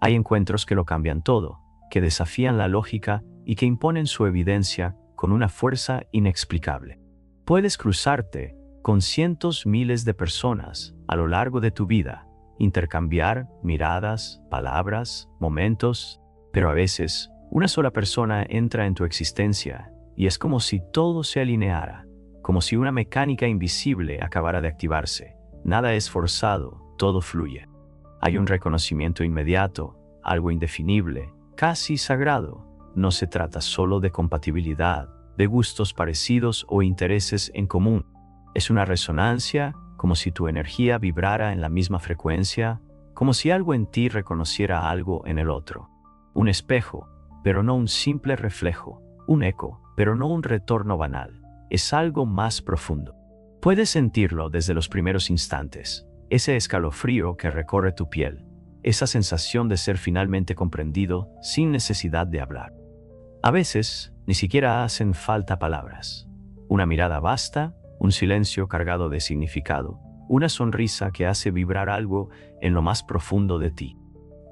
Hay encuentros que lo cambian todo, que desafían la lógica y que imponen su evidencia con una fuerza inexplicable. Puedes cruzarte con cientos miles de personas a lo largo de tu vida, intercambiar miradas, palabras, momentos, pero a veces una sola persona entra en tu existencia y es como si todo se alineara, como si una mecánica invisible acabara de activarse. Nada es forzado, todo fluye. Hay un reconocimiento inmediato, algo indefinible, casi sagrado. No se trata solo de compatibilidad, de gustos parecidos o intereses en común. Es una resonancia, como si tu energía vibrara en la misma frecuencia, como si algo en ti reconociera algo en el otro. Un espejo, pero no un simple reflejo. Un eco, pero no un retorno banal. Es algo más profundo. Puedes sentirlo desde los primeros instantes. Ese escalofrío que recorre tu piel. Esa sensación de ser finalmente comprendido sin necesidad de hablar. A veces, ni siquiera hacen falta palabras. Una mirada basta, un silencio cargado de significado, una sonrisa que hace vibrar algo en lo más profundo de ti.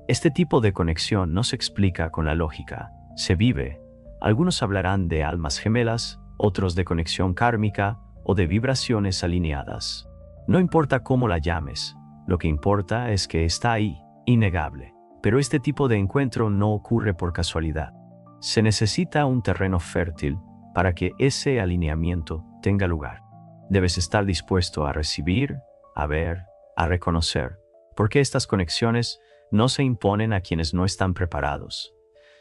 Este tipo de conexión no se explica con la lógica, se vive. Algunos hablarán de almas gemelas, otros de conexión kármica o de vibraciones alineadas. No importa cómo la llames, lo que importa es que está ahí, innegable. Pero este tipo de encuentro no ocurre por casualidad. Se necesita un terreno fértil para que ese alineamiento tenga lugar. Debes estar dispuesto a recibir, a ver, a reconocer, porque estas conexiones no se imponen a quienes no están preparados.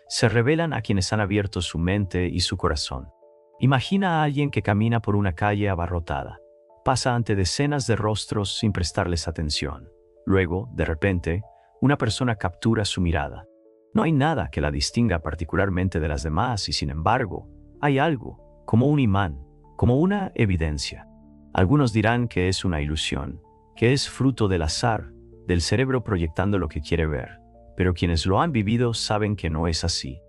Se revelan a quienes han abierto su mente y su corazón. Imagina a alguien que camina por una calle abarrotada. Pasa ante decenas de rostros sin prestarles atención. Luego, de repente, una persona captura su mirada. No hay nada que la distinga particularmente de las demás y sin embargo, hay algo, como un imán, como una evidencia. Algunos dirán que es una ilusión, que es fruto del azar, del cerebro proyectando lo que quiere ver. Pero quienes lo han vivido saben que no es así.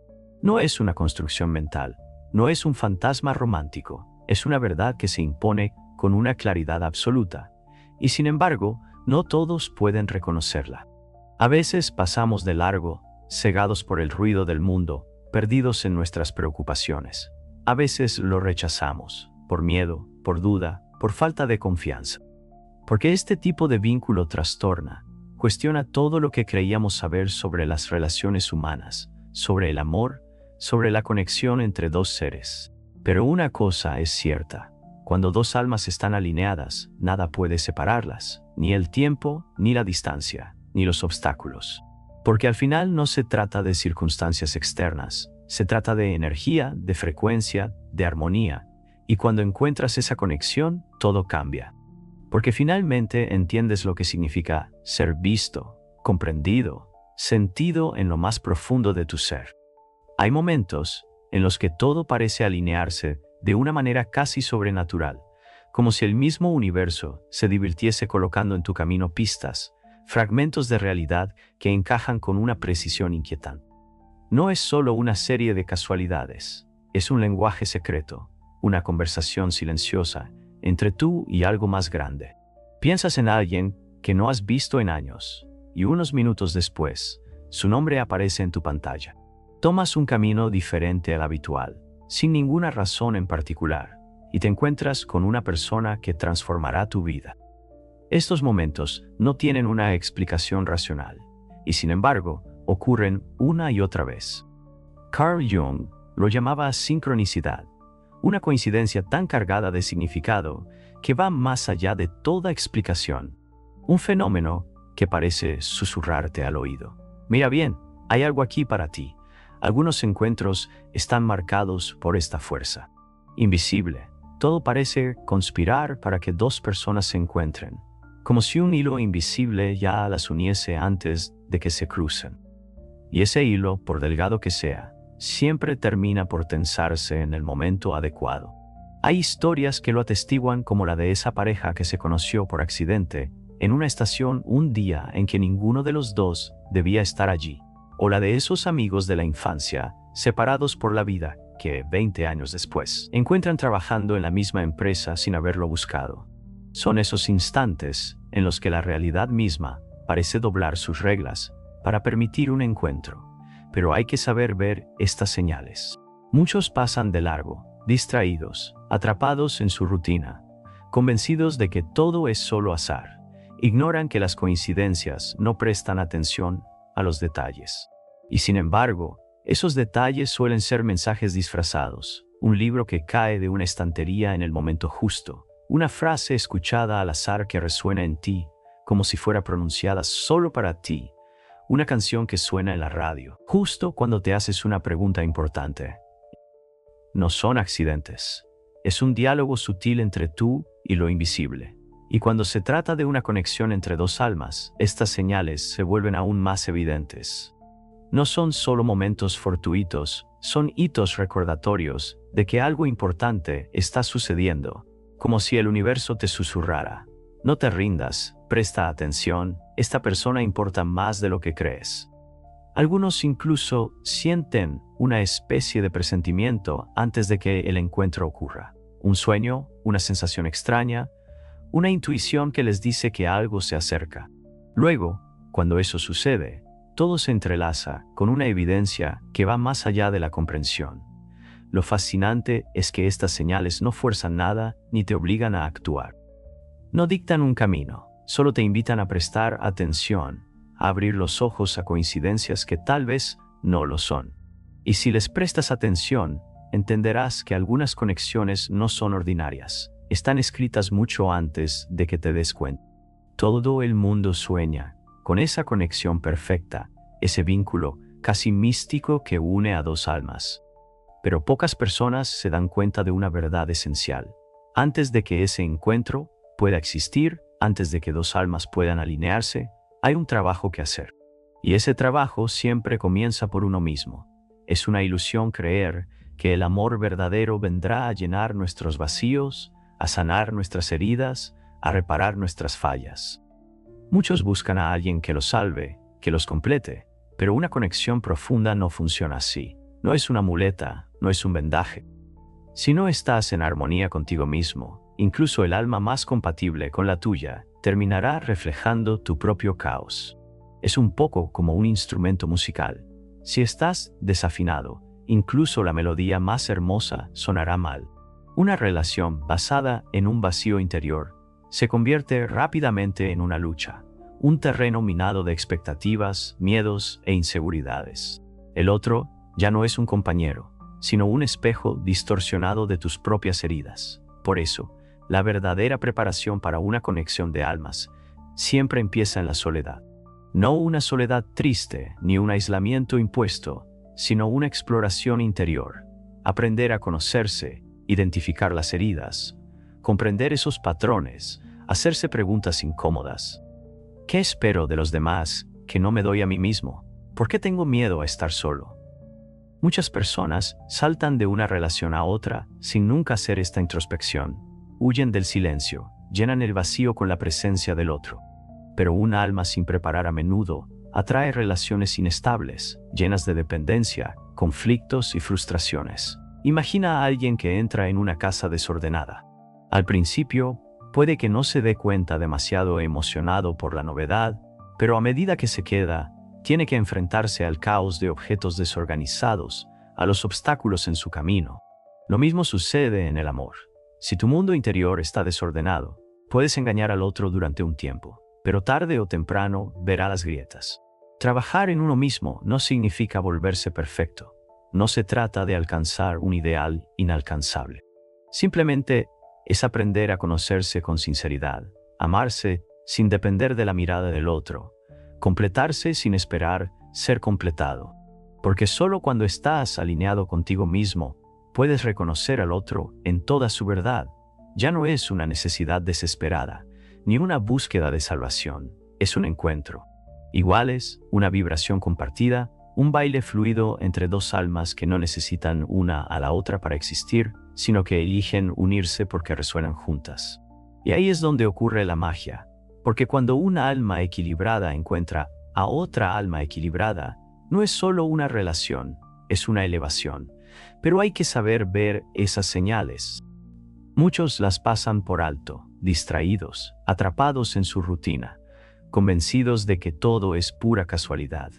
No es una construcción mental, no es un fantasma romántico, es una verdad que se impone con una claridad absoluta. Y sin embargo, no todos pueden reconocerla. A veces pasamos de largo, cegados por el ruido del mundo, perdidos en nuestras preocupaciones. A veces lo rechazamos, por miedo, por duda, por falta de confianza. Porque este tipo de vínculo trastorna, cuestiona todo lo que creíamos saber sobre las relaciones humanas, sobre el amor, sobre la conexión entre dos seres. Pero una cosa es cierta, cuando dos almas están alineadas, nada puede separarlas, ni el tiempo, ni la distancia, ni los obstáculos. Porque al final no se trata de circunstancias externas, se trata de energía, de frecuencia, de armonía, y cuando encuentras esa conexión, todo cambia. Porque finalmente entiendes lo que significa ser visto, comprendido, sentido en lo más profundo de tu ser. Hay momentos en los que todo parece alinearse de una manera casi sobrenatural, como si el mismo universo se divirtiese colocando en tu camino pistas, fragmentos de realidad que encajan con una precisión inquietante. No es solo una serie de casualidades, es un lenguaje secreto, una conversación silenciosa entre tú y algo más grande. Piensas en alguien que no has visto en años, y unos minutos después, su nombre aparece en tu pantalla. Tomas un camino diferente al habitual, sin ninguna razón en particular, y te encuentras con una persona que transformará tu vida. Estos momentos no tienen una explicación racional, y sin embargo, ocurren una y otra vez. Carl Jung lo llamaba sincronicidad, una coincidencia tan cargada de significado que va más allá de toda explicación. Un fenómeno que parece susurrarte al oído. Mira bien, hay algo aquí para ti. Algunos encuentros están marcados por esta fuerza. Invisible, todo parece conspirar para que dos personas se encuentren, como si un hilo invisible ya las uniese antes de que se crucen. Y ese hilo, por delgado que sea, siempre termina por tensarse en el momento adecuado. Hay historias que lo atestiguan, como la de esa pareja que se conoció por accidente en una estación un día en que ninguno de los dos debía estar allí, o la de esos amigos de la infancia separados por la vida que 20 años después encuentran trabajando en la misma empresa sin haberlo buscado. Son esos instantes en los que la realidad misma parece doblar sus reglas, para permitir un encuentro, pero hay que saber ver estas señales. Muchos pasan de largo, distraídos, atrapados en su rutina, convencidos de que todo es solo azar. Ignoran que las coincidencias no prestan atención a los detalles. Y sin embargo, esos detalles suelen ser mensajes disfrazados, un libro que cae de una estantería en el momento justo, una frase escuchada al azar que resuena en ti, como si fuera pronunciada solo para ti, una canción que suena en la radio, justo cuando te haces una pregunta importante. No son accidentes. Es un diálogo sutil entre tú y lo invisible. Y cuando se trata de una conexión entre dos almas, estas señales se vuelven aún más evidentes. No son solo momentos fortuitos, son hitos recordatorios de que algo importante está sucediendo, como si el universo te susurrara. No te rindas, presta atención, esta persona importa más de lo que crees. Algunos incluso sienten una especie de presentimiento antes de que el encuentro ocurra. Un sueño, una sensación extraña, una intuición que les dice que algo se acerca. Luego, cuando eso sucede, todo se entrelaza con una evidencia que va más allá de la comprensión. Lo fascinante es que estas señales no fuerzan nada ni te obligan a actuar. No dictan un camino, solo te invitan a prestar atención, a abrir los ojos a coincidencias que tal vez no lo son. Y si les prestas atención, entenderás que algunas conexiones no son ordinarias, están escritas mucho antes de que te des cuenta. Todo el mundo sueña con esa conexión perfecta, ese vínculo casi místico que une a dos almas. Pero pocas personas se dan cuenta de una verdad esencial. Antes de que ese encuentro pueda existir, antes de que dos almas puedan alinearse, hay un trabajo que hacer. Y ese trabajo siempre comienza por uno mismo. Es una ilusión creer que el amor verdadero vendrá a llenar nuestros vacíos, a sanar nuestras heridas, a reparar nuestras fallas. Muchos buscan a alguien que los salve, que los complete, pero una conexión profunda no funciona así. No es una muleta, no es un vendaje. Si no estás en armonía contigo mismo, incluso el alma más compatible con la tuya terminará reflejando tu propio caos. Es un poco como un instrumento musical. Si estás desafinado, incluso la melodía más hermosa sonará mal. Una relación basada en un vacío interior se convierte rápidamente en una lucha, un terreno minado de expectativas, miedos e inseguridades. El otro ya no es un compañero, sino un espejo distorsionado de tus propias heridas. Por eso, la verdadera preparación para una conexión de almas siempre empieza en la soledad. No una soledad triste ni un aislamiento impuesto, sino una exploración interior. Aprender a conocerse, identificar las heridas, comprender esos patrones, hacerse preguntas incómodas. ¿Qué espero de los demás que no me doy a mí mismo? ¿Por qué tengo miedo a estar solo? Muchas personas saltan de una relación a otra sin nunca hacer esta introspección. Huyen del silencio, llenan el vacío con la presencia del otro. Pero un alma sin preparar a menudo atrae relaciones inestables, llenas de dependencia, conflictos y frustraciones. Imagina a alguien que entra en una casa desordenada. Al principio, puede que no se dé cuenta demasiado emocionado por la novedad, pero a medida que se queda, tiene que enfrentarse al caos de objetos desorganizados, a los obstáculos en su camino. Lo mismo sucede en el amor. Si tu mundo interior está desordenado, puedes engañar al otro durante un tiempo, pero tarde o temprano verá las grietas. Trabajar en uno mismo no significa volverse perfecto. No se trata de alcanzar un ideal inalcanzable. Simplemente es aprender a conocerse con sinceridad, amarse sin depender de la mirada del otro, completarse sin esperar ser completado. Porque solo cuando estás alineado contigo mismo, puedes reconocer al otro en toda su verdad. Ya no es una necesidad desesperada, ni una búsqueda de salvación, es un encuentro. Iguales, una vibración compartida, un baile fluido entre dos almas que no necesitan una a la otra para existir, sino que eligen unirse porque resuenan juntas. Y ahí es donde ocurre la magia, porque cuando una alma equilibrada encuentra a otra alma equilibrada, no es solo una relación, es una elevación. Pero hay que saber ver esas señales. Muchos las pasan por alto, distraídos, atrapados en su rutina, convencidos de que todo es pura casualidad.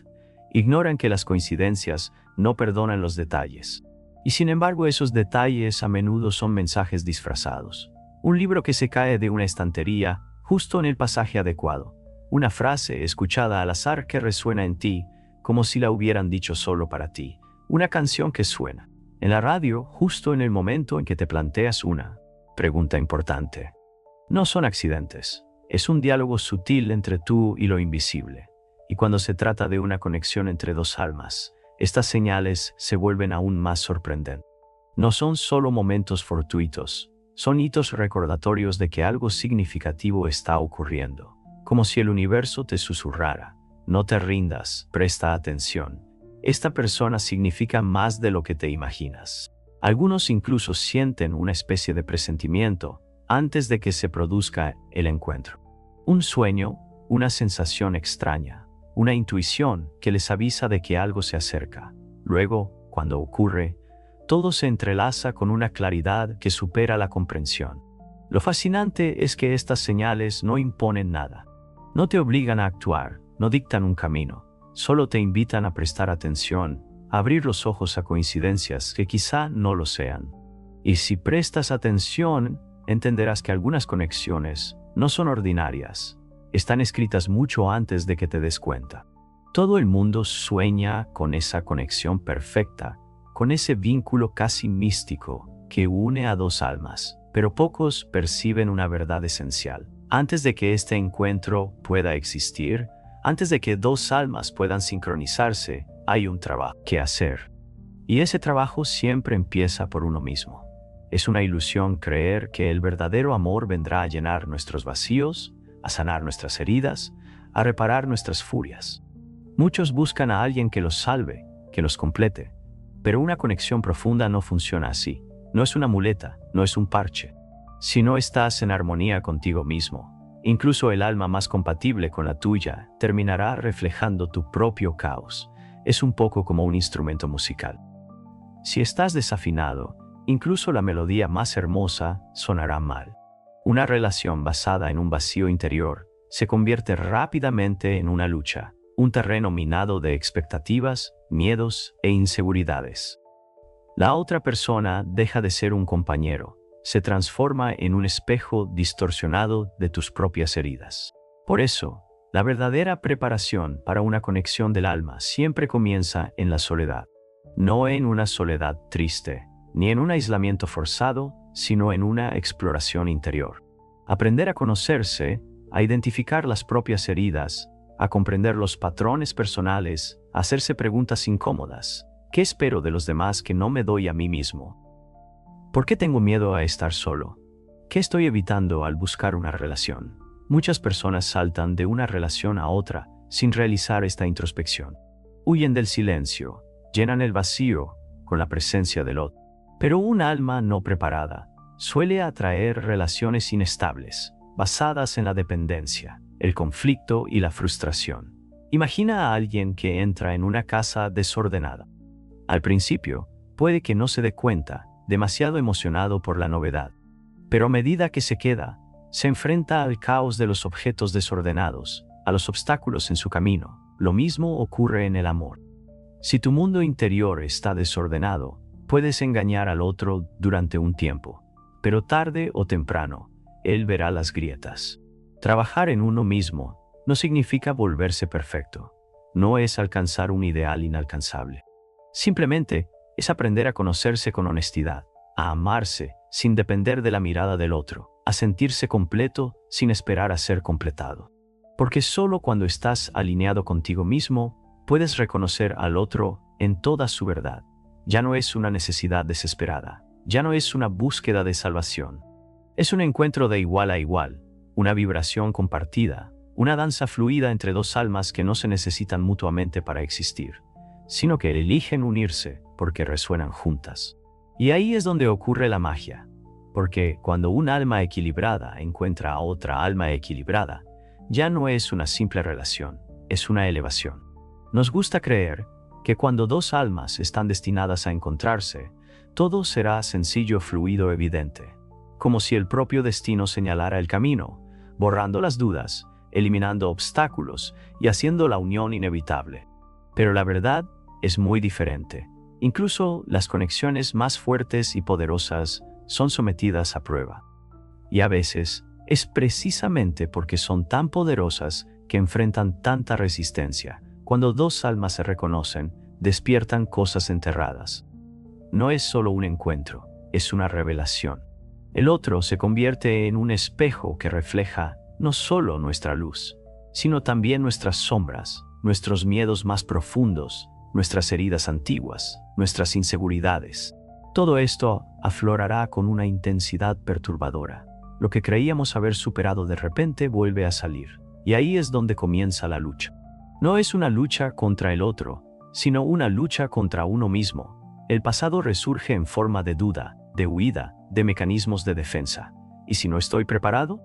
Ignoran que las coincidencias no perdonan los detalles. Y sin embargo, esos detalles a menudo son mensajes disfrazados. Un libro que se cae de una estantería justo en el pasaje adecuado. Una frase escuchada al azar que resuena en ti, como si la hubieran dicho solo para ti. Una canción que suena en la radio justo en el momento en que te planteas una pregunta importante. No son accidentes. Es un diálogo sutil entre tú y lo invisible. Y cuando se trata de una conexión entre dos almas, estas señales se vuelven aún más sorprendentes. No son solo momentos fortuitos, son hitos recordatorios de que algo significativo está ocurriendo, como si el universo te susurrara: no te rindas, presta atención. Esta persona significa más de lo que te imaginas. Algunos incluso sienten una especie de presentimiento antes de que se produzca el encuentro. Un sueño, una sensación extraña, una intuición que les avisa de que algo se acerca. Luego, cuando ocurre, todo se entrelaza con una claridad que supera la comprensión. Lo fascinante es que estas señales no imponen nada. No te obligan a actuar, no dictan un camino. Solo te invitan a prestar atención, a abrir los ojos a coincidencias que quizá no lo sean. Y si prestas atención, entenderás que algunas conexiones no son ordinarias. Están escritas mucho antes de que te des cuenta. Todo el mundo sueña con esa conexión perfecta, con ese vínculo casi místico que une a dos almas, pero pocos perciben una verdad esencial. Antes de que este encuentro pueda existir, antes de que dos almas puedan sincronizarse, hay un trabajo que hacer. Y ese trabajo siempre empieza por uno mismo. Es una ilusión creer que el verdadero amor vendrá a llenar nuestros vacíos, a sanar nuestras heridas, a reparar nuestras furias. Muchos buscan a alguien que los salve, que los complete, pero una conexión profunda no funciona así. No es una muleta, no es un parche. Si no estás en armonía contigo mismo, incluso el alma más compatible con la tuya terminará reflejando tu propio caos. Es un poco como un instrumento musical. Si estás desafinado, incluso la melodía más hermosa sonará mal. Una relación basada en un vacío interior se convierte rápidamente en una lucha, un terreno minado de expectativas, miedos e inseguridades. La otra persona deja de ser un compañero, se transforma en un espejo distorsionado de tus propias heridas. Por eso, la verdadera preparación para una conexión del alma siempre comienza en la soledad. No en una soledad triste, ni en un aislamiento forzado, sino en una exploración interior. Aprender a conocerse, a identificar las propias heridas, a comprender los patrones personales, a hacerse preguntas incómodas. ¿Qué espero de los demás que no me doy a mí mismo? ¿Por qué tengo miedo a estar solo? ¿Qué estoy evitando al buscar una relación? Muchas personas saltan de una relación a otra sin realizar esta introspección. Huyen del silencio, llenan el vacío con la presencia del otro. Pero un alma no preparada suele atraer relaciones inestables, basadas en la dependencia, el conflicto y la frustración. Imagina a alguien que entra en una casa desordenada. Al principio, puede que no se dé cuenta, demasiado emocionado por la novedad. Pero a medida que se queda, se enfrenta al caos de los objetos desordenados, a los obstáculos en su camino. Lo mismo ocurre en el amor. Si tu mundo interior está desordenado, puedes engañar al otro durante un tiempo, pero tarde o temprano, él verá las grietas. Trabajar en uno mismo no significa volverse perfecto. No es alcanzar un ideal inalcanzable. Simplemente es aprender a conocerse con honestidad, a amarse sin depender de la mirada del otro, a sentirse completo sin esperar a ser completado. Porque solo cuando estás alineado contigo mismo, puedes reconocer al otro en toda su verdad. Ya no es una necesidad desesperada, ya no es una búsqueda de salvación. Es un encuentro de igual a igual, una vibración compartida, una danza fluida entre dos almas que no se necesitan mutuamente para existir, sino que eligen unirse porque resuenan juntas. Y ahí es donde ocurre la magia, porque cuando un alma equilibrada encuentra a otra alma equilibrada, ya no es una simple relación, es una elevación. Nos gusta creer que cuando dos almas están destinadas a encontrarse, todo será sencillo, fluido, evidente, como si el propio destino señalara el camino, borrando las dudas, eliminando obstáculos y haciendo la unión inevitable. Pero la verdad es muy diferente. Incluso las conexiones más fuertes y poderosas son sometidas a prueba. Y a veces es precisamente porque son tan poderosas que enfrentan tanta resistencia. Cuando dos almas se reconocen, despiertan cosas enterradas. No es solo un encuentro, es una revelación. El otro se convierte en un espejo que refleja no solo nuestra luz, sino también nuestras sombras, nuestros miedos más profundos, nuestras heridas antiguas, nuestras inseguridades. Todo esto aflorará con una intensidad perturbadora. Lo que creíamos haber superado de repente vuelve a salir, y ahí es donde comienza la lucha. No es una lucha contra el otro, sino una lucha contra uno mismo. El pasado resurge en forma de duda, de huida, de mecanismos de defensa. ¿Y si no estoy preparado?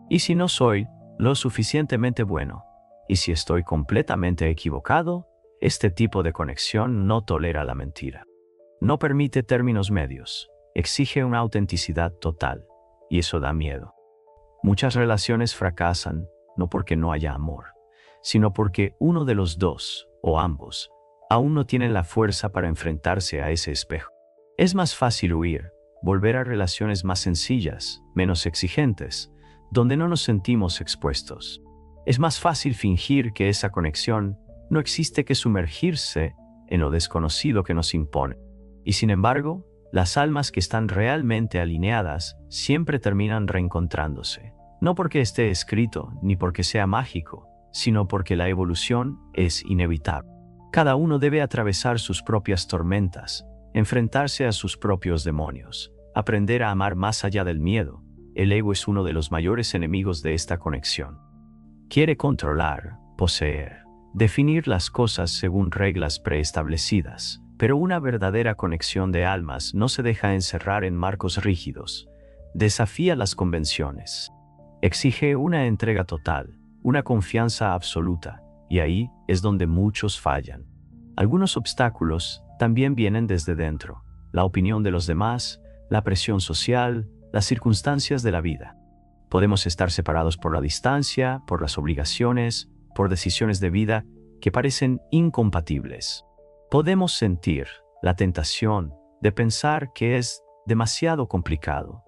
¿Y si no soy lo suficientemente bueno? ¿Y si estoy completamente equivocado? Este tipo de conexión no tolera la mentira. No permite términos medios, exige una autenticidad total, y eso da miedo. Muchas relaciones fracasan no porque no haya amor, sino porque uno de los dos, o ambos, aún no tienen la fuerza para enfrentarse a ese espejo. Es más fácil huir, volver a relaciones más sencillas, menos exigentes, donde no nos sentimos expuestos. Es más fácil fingir que esa conexión no existe que sumergirse en lo desconocido que nos impone. Y sin embargo, las almas que están realmente alineadas siempre terminan reencontrándose. No porque esté escrito ni porque sea mágico, sino porque la evolución es inevitable. Cada uno debe atravesar sus propias tormentas, enfrentarse a sus propios demonios, aprender a amar más allá del miedo. El ego es uno de los mayores enemigos de esta conexión. Quiere controlar, poseer, definir las cosas según reglas preestablecidas, pero una verdadera conexión de almas no se deja encerrar en marcos rígidos. Desafía las convenciones. Exige una entrega total, una confianza absoluta, y ahí es donde muchos fallan. Algunos obstáculos también vienen desde dentro: la opinión de los demás, la presión social, las circunstancias de la vida. Podemos estar separados por la distancia, por las obligaciones, por decisiones de vida que parecen incompatibles. Podemos sentir la tentación de pensar que es demasiado complicado,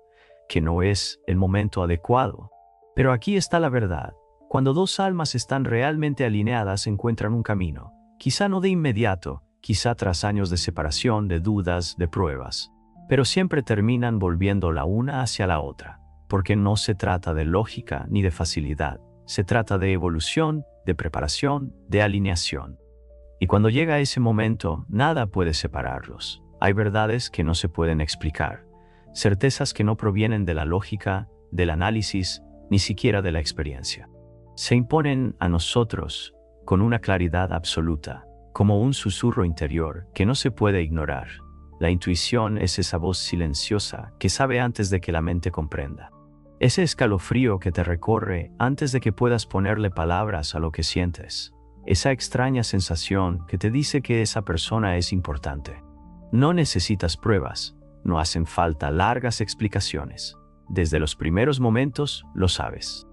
que no es el momento adecuado. Pero aquí está la verdad. Cuando dos almas están realmente alineadas, encuentran un camino. Quizá no de inmediato, quizá tras años de separación, de dudas, de pruebas. Pero siempre terminan volviendo la una hacia la otra, porque no se trata de lógica ni de facilidad. Se trata de evolución, de preparación, de alineación. Y cuando llega ese momento, nada puede separarlos. Hay verdades que no se pueden explicar, certezas que no provienen de la lógica, del análisis, ni siquiera de la experiencia. Se imponen a nosotros con una claridad absoluta, como un susurro interior que no se puede ignorar. La intuición es esa voz silenciosa que sabe antes de que la mente comprenda. Ese escalofrío que te recorre antes de que puedas ponerle palabras a lo que sientes. Esa extraña sensación que te dice que esa persona es importante. No necesitas pruebas, no hacen falta largas explicaciones. Desde los primeros momentos lo sabes.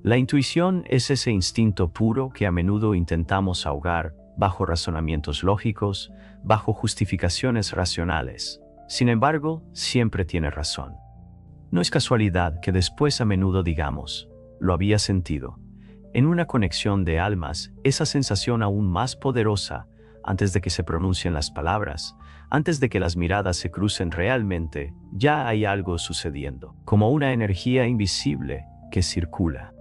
La intuición es ese instinto puro que a menudo intentamos ahogar bajo razonamientos lógicos, bajo justificaciones racionales. Sin embargo, siempre tiene razón. No es casualidad que después a menudo digamos, lo había sentido. En una conexión de almas, esa sensación aún más poderosa, antes de que se pronuncien las palabras, antes de que las miradas se crucen realmente, ya hay algo sucediendo, como una energía invisible que circula.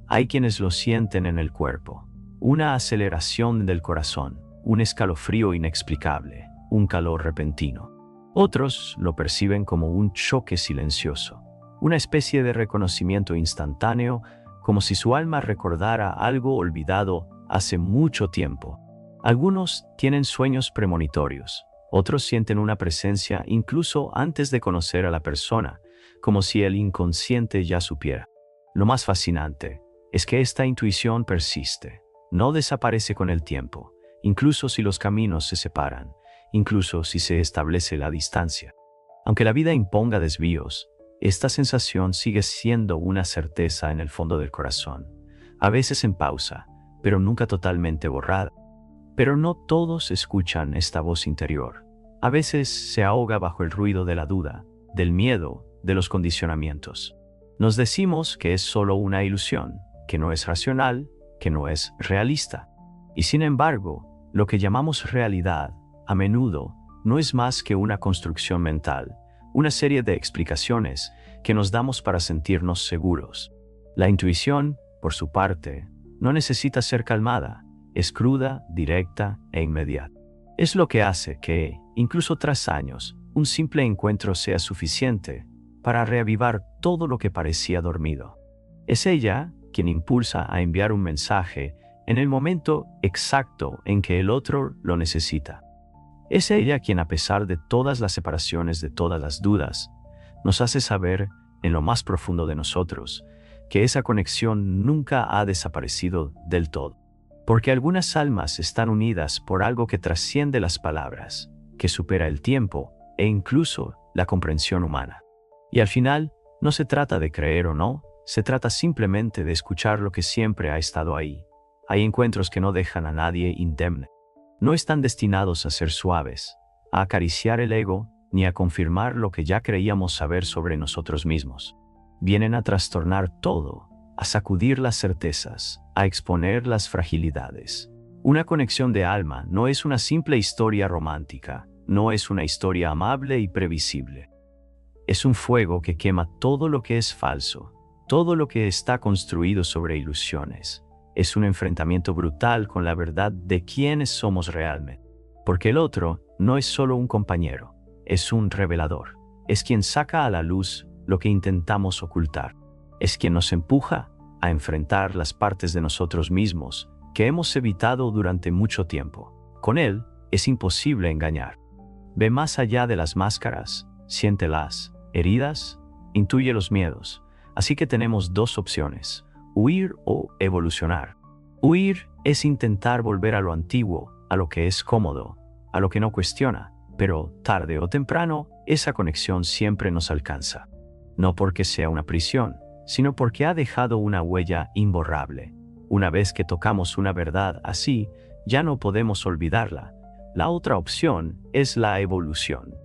Hay quienes lo sienten en el cuerpo, una aceleración del corazón, un escalofrío inexplicable, un calor repentino. Otros lo perciben como un choque silencioso, una especie de reconocimiento instantáneo, como si su alma recordara algo olvidado hace mucho tiempo. Algunos tienen sueños premonitorios, otros sienten una presencia incluso antes de conocer a la persona, como si el inconsciente ya supiera. Lo más fascinante es que esta intuición persiste, no desaparece con el tiempo, incluso si los caminos se separan, incluso si se establece la distancia. Aunque la vida imponga desvíos, esta sensación sigue siendo una certeza en el fondo del corazón, a veces en pausa, pero nunca totalmente borrada. Pero no todos escuchan esta voz interior. A veces se ahoga bajo el ruido de la duda, del miedo, de los condicionamientos. Nos decimos que es solo una ilusión, que no es racional, que no es realista. Y sin embargo, lo que llamamos realidad, a menudo, no es más que una construcción mental, una serie de explicaciones que nos damos para sentirnos seguros. La intuición, por su parte, no necesita ser calmada, es cruda, directa e inmediata. Es lo que hace que, incluso tras años, un simple encuentro sea suficiente para reavivar todo lo que parecía dormido. Es ella quien impulsa a enviar un mensaje en el momento exacto en que el otro lo necesita. Es ella quien, a pesar de todas las separaciones, de todas las dudas, nos hace saber, en lo más profundo de nosotros, que esa conexión nunca ha desaparecido del todo. Porque algunas almas están unidas por algo que trasciende las palabras, que supera el tiempo e incluso la comprensión humana. Y al final, no se trata de creer o no, se trata simplemente de escuchar lo que siempre ha estado ahí. Hay encuentros que no dejan a nadie indemne. No están destinados a ser suaves, a acariciar el ego, ni a confirmar lo que ya creíamos saber sobre nosotros mismos. Vienen a trastornar todo, a sacudir las certezas, a exponer las fragilidades. Una conexión de alma no es una simple historia romántica, no es una historia amable y previsible. Es un fuego que quema todo lo que es falso, todo lo que está construido sobre ilusiones. Es un enfrentamiento brutal con la verdad de quiénes somos realmente. Porque el otro no es solo un compañero, es un revelador. Es quien saca a la luz lo que intentamos ocultar. Es quien nos empuja a enfrentar las partes de nosotros mismos que hemos evitado durante mucho tiempo. Con él es imposible engañar. Ve más allá de las máscaras, siente las heridas, intuye los miedos. Así que tenemos dos opciones: huir o evolucionar. Huir es intentar volver a lo antiguo, a lo que es cómodo, a lo que no cuestiona, pero tarde o temprano esa conexión siempre nos alcanza. No porque sea una prisión, sino porque ha dejado una huella imborrable. Una vez que tocamos una verdad así, ya no podemos olvidarla. La otra opción es la evolución.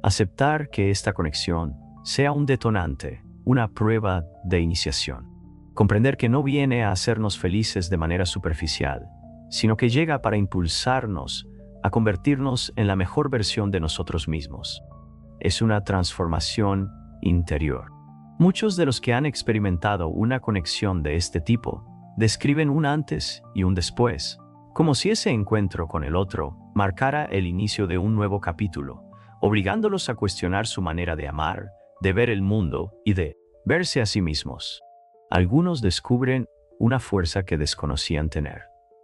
Aceptar que esta conexión sea un detonante, una prueba de iniciación. Comprender que no viene a hacernos felices de manera superficial, sino que llega para impulsarnos a convertirnos en la mejor versión de nosotros mismos. Es una transformación interior. Muchos de los que han experimentado una conexión de este tipo describen un antes y un después, como si ese encuentro con el otro marcara el inicio de un nuevo capítulo, obligándolos a cuestionar su manera de amar, de ver el mundo y de verse a sí mismos. Algunos descubren una fuerza que desconocían tener.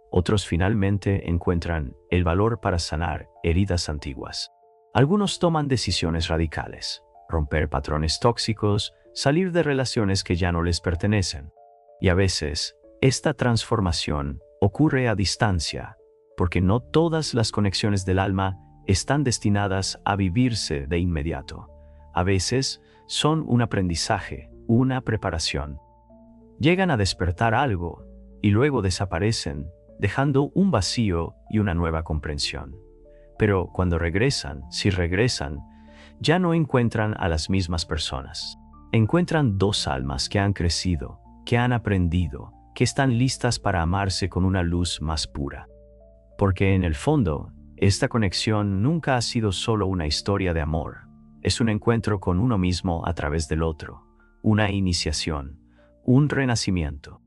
Otros finalmente encuentran el valor para sanar heridas antiguas. Algunos toman decisiones radicales, romper patrones tóxicos, salir de relaciones que ya no les pertenecen. Y a veces, esta transformación ocurre a distancia, porque no todas las conexiones del alma están destinadas a vivirse de inmediato. A veces, son un aprendizaje, una preparación. Llegan a despertar algo y luego desaparecen, dejando un vacío y una nueva comprensión. Pero cuando regresan, si regresan, ya no encuentran a las mismas personas. Encuentran dos almas que han crecido, que han aprendido, que están listas para amarse con una luz más pura. Porque en el fondo, esta conexión nunca ha sido solo una historia de amor. Es un encuentro con uno mismo a través del otro, una iniciación, un renacimiento.